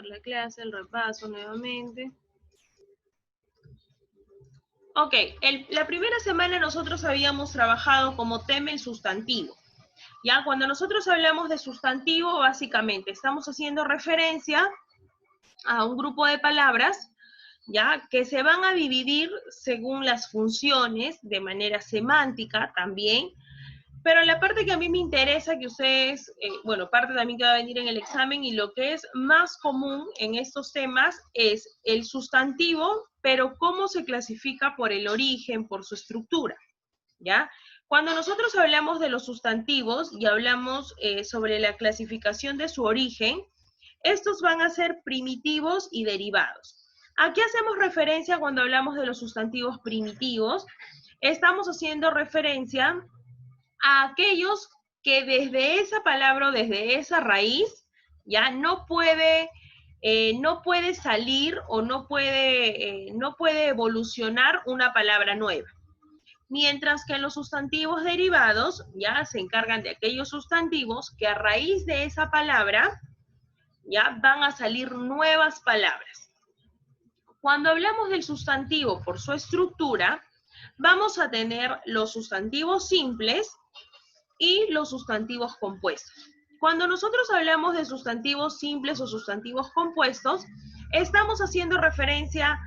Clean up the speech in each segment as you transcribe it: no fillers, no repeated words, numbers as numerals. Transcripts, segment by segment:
dar la clase, el repaso nuevamente. Ok, la primera semana nosotros habíamos trabajado como tema el sustantivo. Ya, cuando nosotros hablamos de sustantivo, básicamente estamos haciendo referencia a un grupo de palabras, ya, que se van a dividir según las funciones, de manera semántica también, pero la parte que a mí me interesa que ustedes, bueno, parte también que va a venir en el examen, y lo que es más común en estos temas es el sustantivo, pero cómo se clasifica por el origen, por su estructura, ¿ya? Cuando nosotros hablamos de los sustantivos y hablamos sobre la clasificación de su origen, estos van a ser primitivos y derivados. ¿A qué hacemos referencia cuando hablamos de los sustantivos primitivos? Estamos haciendo referencia a aquellos que desde esa palabra o desde esa raíz ya no puede salir o no puede evolucionar una palabra nueva. Mientras que los sustantivos derivados ya se encargan de aquellos sustantivos que a raíz de esa palabra ya van a salir nuevas palabras. Cuando hablamos del sustantivo por su estructura, vamos a tener los sustantivos simples y los sustantivos compuestos. Cuando nosotros hablamos de sustantivos simples o sustantivos compuestos, estamos haciendo referencia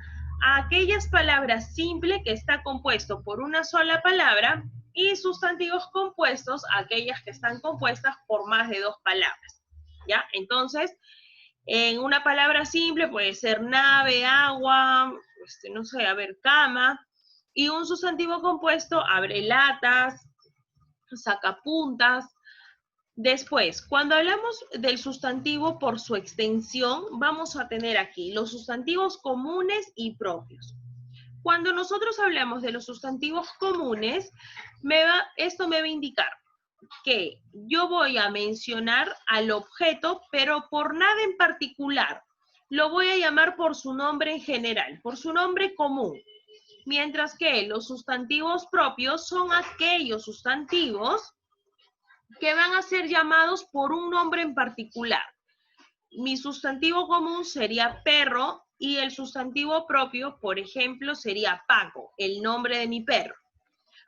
a aquellas palabras simples que está compuesto por una sola palabra y sustantivos compuestos, aquellas que están compuestas por más de dos palabras. ¿Ya? Entonces, en una palabra simple puede ser nave, agua, no sé, a ver, cama, y un sustantivo compuesto, abre latas, sacapuntas. Después, cuando hablamos del sustantivo por su extensión, vamos a tener aquí los sustantivos comunes y propios. Cuando nosotros hablamos de los sustantivos comunes, esto me va a indicar que yo voy a mencionar al objeto, pero por nada en particular. Lo voy a llamar por su nombre en general, por su nombre común. Mientras que los sustantivos propios son aquellos sustantivos que van a ser llamados por un nombre en particular. Mi sustantivo común sería perro y el sustantivo propio, por ejemplo, sería Paco, el nombre de mi perro.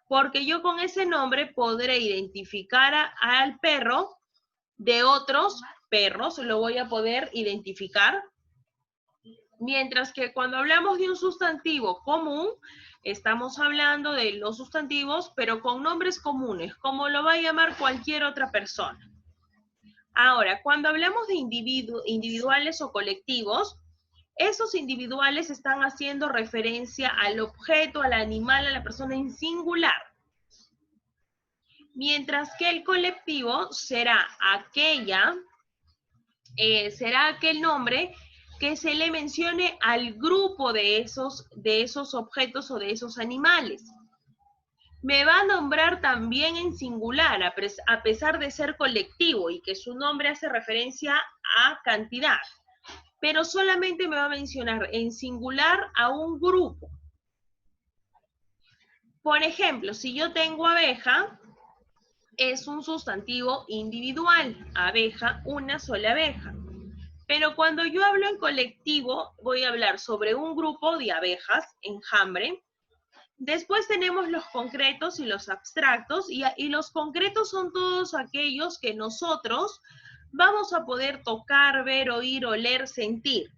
Porque yo con ese nombre podré identificar al perro de otros perros, lo voy a poder identificar. Mientras que cuando hablamos de un sustantivo común, estamos hablando de los sustantivos, pero con nombres comunes, como lo va a llamar cualquier otra persona. Ahora, cuando hablamos de individuales o colectivos, esos individuales están haciendo referencia al objeto, al animal, a la persona en singular. Mientras que el colectivo será aquel nombre que se le mencione al grupo de esos objetos o de esos animales. Me va a nombrar también en singular, a pesar de ser colectivo y que su nombre hace referencia a cantidad. Pero solamente me va a mencionar en singular a un grupo. Por ejemplo, si yo tengo abeja, es un sustantivo individual. Abeja, una sola abeja. Pero cuando yo hablo en colectivo, voy a hablar sobre un grupo de abejas, enjambre. Después tenemos los concretos y los abstractos, y los concretos son todos aquellos que nosotros vamos a poder tocar, ver, oír, oler, sentir.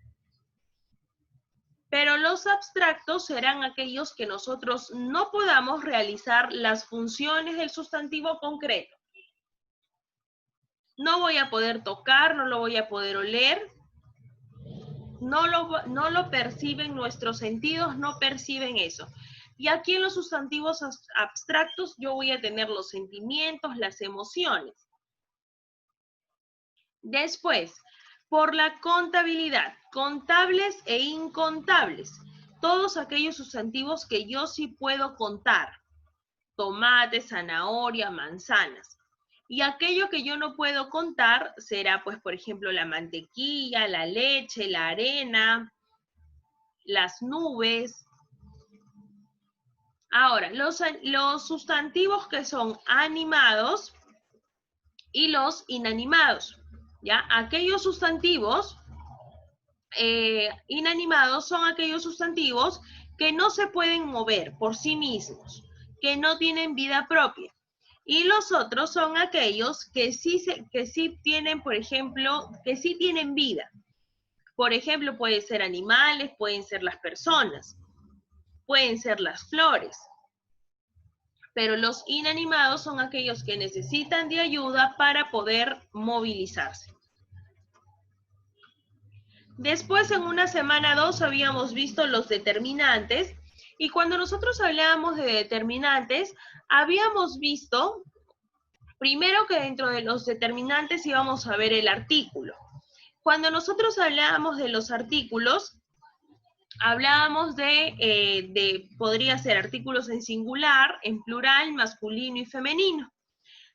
Pero los abstractos serán aquellos que nosotros no podamos realizar las funciones del sustantivo concreto. No voy a poder tocar, no lo voy a poder oler, no lo perciben nuestros sentidos, no perciben eso. Y aquí en los sustantivos abstractos yo voy a tener los sentimientos, las emociones. Después, por la contabilidad, contables e incontables. Todos aquellos sustantivos que yo sí puedo contar. Tomate, zanahoria, manzanas. Y aquello que yo no puedo contar será, pues, por ejemplo, la mantequilla, la leche, la arena, las nubes. Ahora, los sustantivos que son animados y los inanimados, ¿ya? Aquellos sustantivos inanimados son aquellos sustantivos que no se pueden mover por sí mismos, que no tienen vida propia. Y los otros son aquellos que sí tienen, por ejemplo, que sí tienen vida. Por ejemplo, pueden ser animales, pueden ser las personas, pueden ser las flores. Pero los inanimados son aquellos que necesitan de ayuda para poder movilizarse. Después, en una semana 2, habíamos visto los determinantes. Y cuando nosotros hablábamos de determinantes, habíamos visto primero que dentro de los determinantes íbamos a ver el artículo. Cuando nosotros hablábamos de los artículos, hablábamos podría ser artículos en singular, en plural, masculino y femenino.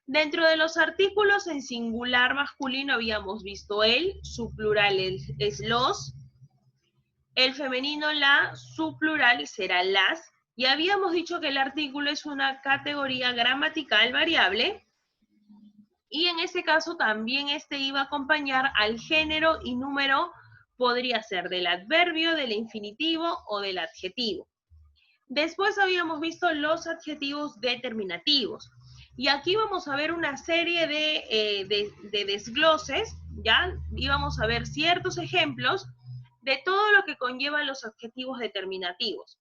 Dentro de los artículos en singular masculino habíamos visto el, su plural es los, el femenino la, su plural será las, y habíamos dicho que el artículo es una categoría gramatical variable, y en este caso también este iba a acompañar al género y número, podría ser del adverbio, del infinitivo o del adjetivo. Después habíamos visto los adjetivos determinativos. Y aquí vamos a ver una serie de desgloses, ¿ya? Y vamos a ver ciertos ejemplos de todo lo que conllevan los adjetivos determinativos.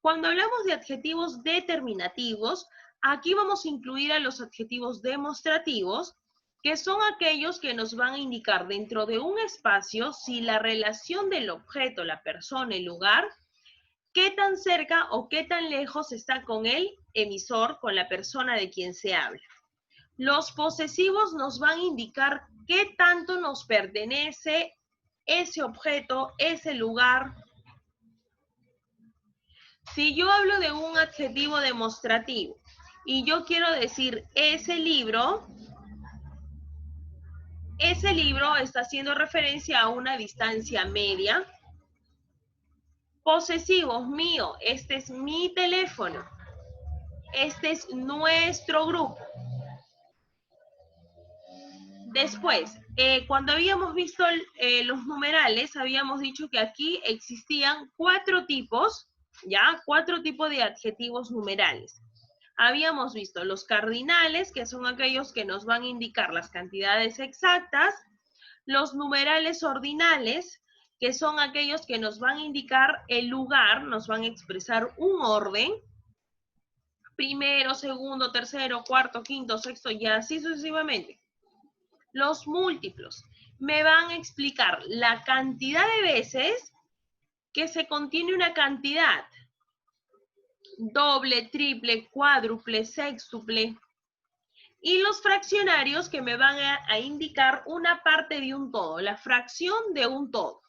Cuando hablamos de adjetivos determinativos, aquí vamos a incluir a los adjetivos demostrativos, que son aquellos que nos van a indicar dentro de un espacio si la relación del objeto, la persona, el lugar, qué tan cerca o qué tan lejos está con el emisor, con la persona de quien se habla. Los posesivos nos van a indicar qué tanto nos pertenece ese objeto, ese lugar. Si yo hablo de un adjetivo demostrativo y yo quiero decir ese libro está haciendo referencia a una distancia media. Posesivos, mío, este es mi teléfono, este es nuestro grupo. Después, cuando habíamos visto los numerales, habíamos dicho que aquí existían 4 tipos, ¿ya? 4 tipos de adjetivos numerales. Habíamos visto los cardinales, que son aquellos que nos van a indicar las cantidades exactas, los numerales ordinales, que son aquellos que nos van a indicar el lugar, nos van a expresar un orden, primero, segundo, tercero, cuarto, quinto, sexto, y así sucesivamente. Los múltiplos me van a explicar la cantidad de veces que se contiene una cantidad, doble, triple, cuádruple, sextuple, y los fraccionarios que me van a indicar una parte de un todo, la fracción de un todo.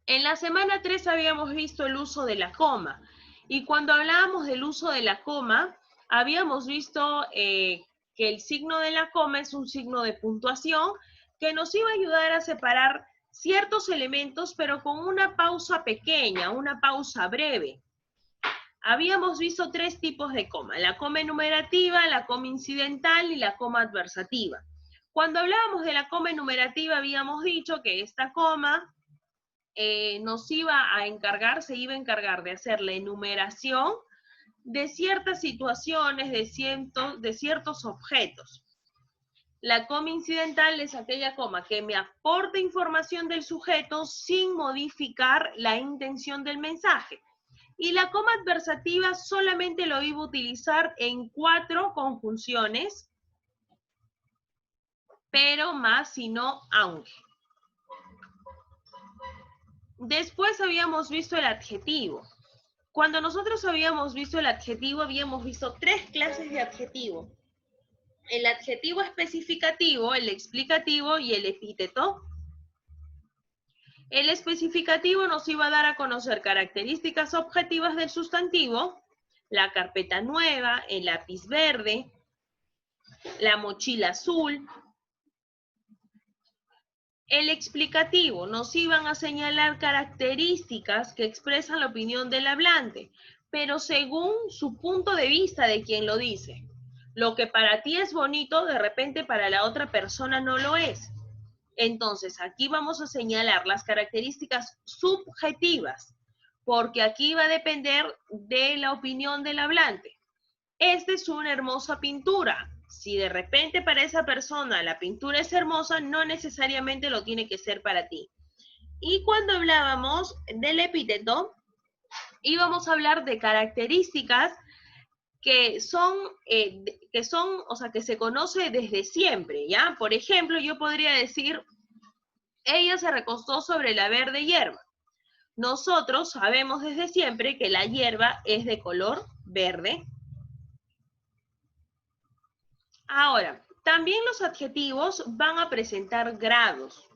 En la semana 3 habíamos visto el uso de la coma, y cuando hablábamos del uso de la coma, habíamos visto que el signo de la coma es un signo de puntuación que nos iba a ayudar a separar ciertos elementos, pero con una pausa pequeña, una pausa breve. Habíamos visto 3 tipos de coma, la coma enumerativa, la coma incidental y la coma adversativa. Cuando hablábamos de la coma enumerativa habíamos dicho que esta coma se iba a encargar de hacer la enumeración de ciertas situaciones, de ciertos objetos. La coma incidental es aquella coma que me aporta información del sujeto sin modificar la intención del mensaje. Y la coma adversativa solamente lo iba a utilizar en 4 conjunciones, pero más si no aunque. Después habíamos visto el adjetivo. Cuando nosotros habíamos visto el adjetivo, habíamos visto 3 clases de adjetivo. El adjetivo especificativo, el explicativo y el epíteto. El especificativo nos iba a dar a conocer características objetivas del sustantivo, la carpeta nueva, el lápiz verde, la mochila azul. El explicativo nos iban a señalar características que expresan la opinión del hablante, pero según su punto de vista de quien lo dice. Lo que para ti es bonito, de repente para la otra persona no lo es. Entonces, aquí vamos a señalar las características subjetivas, porque aquí va a depender de la opinión del hablante. Esta es una hermosa pintura. Si de repente para esa persona la pintura es hermosa, no necesariamente lo tiene que ser para ti. Y cuando hablábamos del epíteto, íbamos a hablar de características que se conoce desde siempre, ¿ya? Por ejemplo, yo podría decir, ella se recostó sobre la verde hierba. Nosotros sabemos desde siempre que la hierba es de color verde. Ahora, también los adjetivos van a presentar grados,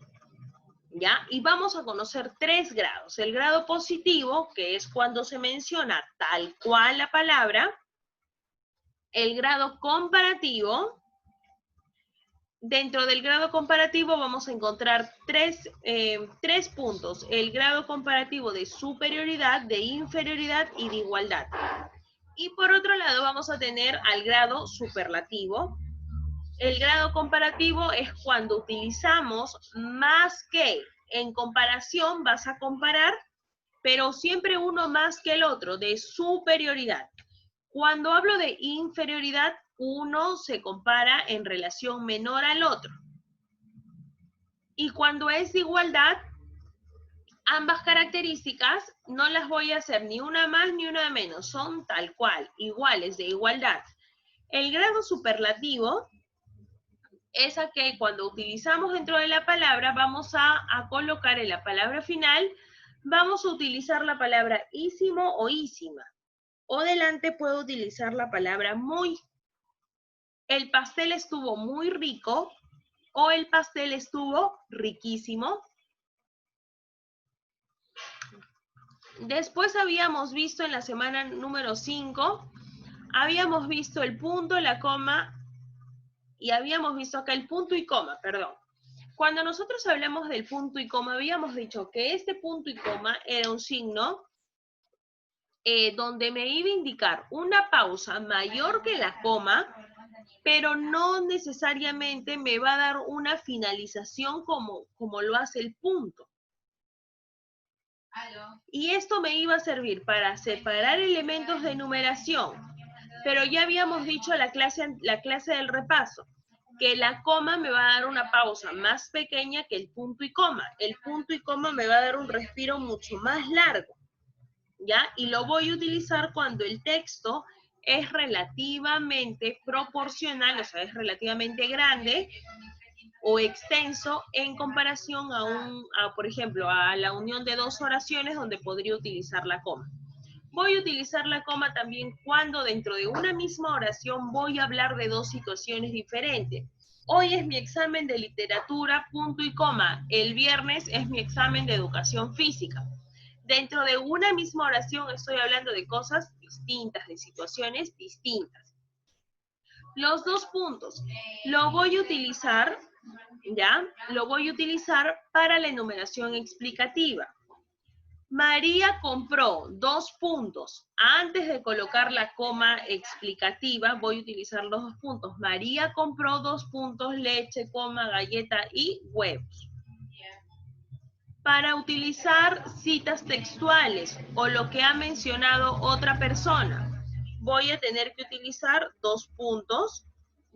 ¿ya? Y vamos a conocer 3 grados. El grado positivo, que es cuando se menciona tal cual la palabra. El grado comparativo. Dentro del grado comparativo vamos a encontrar tres puntos. El grado comparativo de superioridad, de inferioridad y de igualdad. Y por otro lado vamos a tener al grado superlativo. El grado comparativo es cuando utilizamos más que. En comparación vas a comparar, pero siempre uno más que el otro, de superioridad. Cuando hablo de inferioridad, uno se compara en relación menor al otro. Y cuando es de igualdad, ambas características no las voy a hacer ni una más ni una menos, son tal cual, iguales, de igualdad. El grado superlativo es aquel cuando utilizamos dentro de la palabra, vamos a colocar en la palabra final, vamos a utilizar la palabra ísimo o ísima. O delante puedo utilizar la palabra muy. El pastel estuvo muy rico o el pastel estuvo riquísimo. Después habíamos visto en la semana número 5, habíamos visto el punto, la coma, y habíamos visto acá el punto y coma, perdón. Cuando nosotros hablamos del punto y coma, habíamos dicho que este punto y coma era un signo donde me iba a indicar una pausa mayor que la coma, pero no necesariamente me va a dar una finalización como lo hace el punto. Y esto me iba a servir para separar elementos de numeración, pero ya habíamos dicho la clase del repaso, que la coma me va a dar una pausa más pequeña que el punto y coma. El punto y coma me va a dar un respiro mucho más largo, ¿ya? Y lo voy a utilizar cuando el texto es relativamente proporcional, o sea, es relativamente grande o extenso en comparación por ejemplo, a la unión de 2 oraciones donde podría utilizar la coma. Voy a utilizar la coma también cuando dentro de una misma oración voy a hablar de 2 situaciones diferentes. Hoy es mi examen de literatura, punto y coma. El viernes es mi examen de educación física. Dentro de una misma oración estoy hablando de cosas distintas, de situaciones distintas. Los 2 puntos. Lo voy a utilizar, ¿ya? Lo voy a utilizar para la enumeración explicativa. María compró 2 puntos. Antes de colocar la coma explicativa, voy a utilizar los 2 puntos. María compró 2 puntos, leche, coma, galleta y huevos. Para utilizar citas textuales o lo que ha mencionado otra persona, voy a tener que utilizar 2 puntos.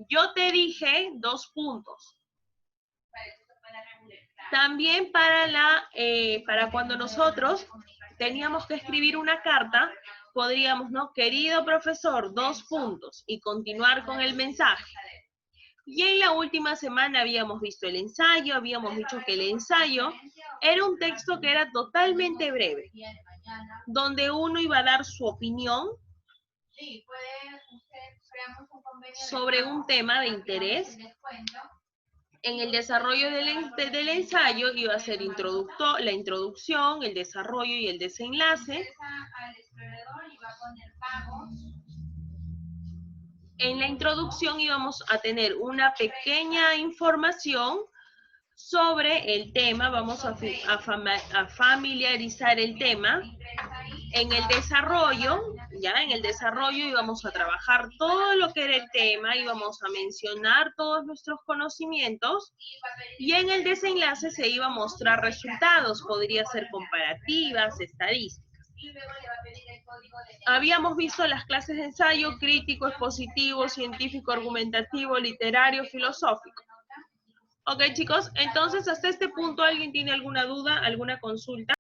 Yo te dije 2 puntos. También para cuando nosotros teníamos que escribir una carta, podríamos, ¿no? Querido profesor, 2 puntos, y continuar con el mensaje. Y en la última semana habíamos visto el ensayo, habíamos dicho que el ensayo era un texto que era totalmente breve, donde uno iba a dar su opinión sobre un tema de interés. En el desarrollo del ensayo iba a ser la introducción, el desarrollo y el desenlace. En la introducción íbamos a tener una pequeña información sobre el tema, vamos a familiarizar el tema. En el desarrollo, ya en el desarrollo íbamos a trabajar todo lo que era el tema, íbamos a mencionar todos nuestros conocimientos y en el desenlace se iba a mostrar resultados, podría ser comparativas, estadísticas. Habíamos visto las clases de ensayo crítico, expositivo, científico, argumentativo, literario, filosófico. Ok, chicos, entonces hasta este punto, ¿alguien tiene alguna duda, alguna consulta?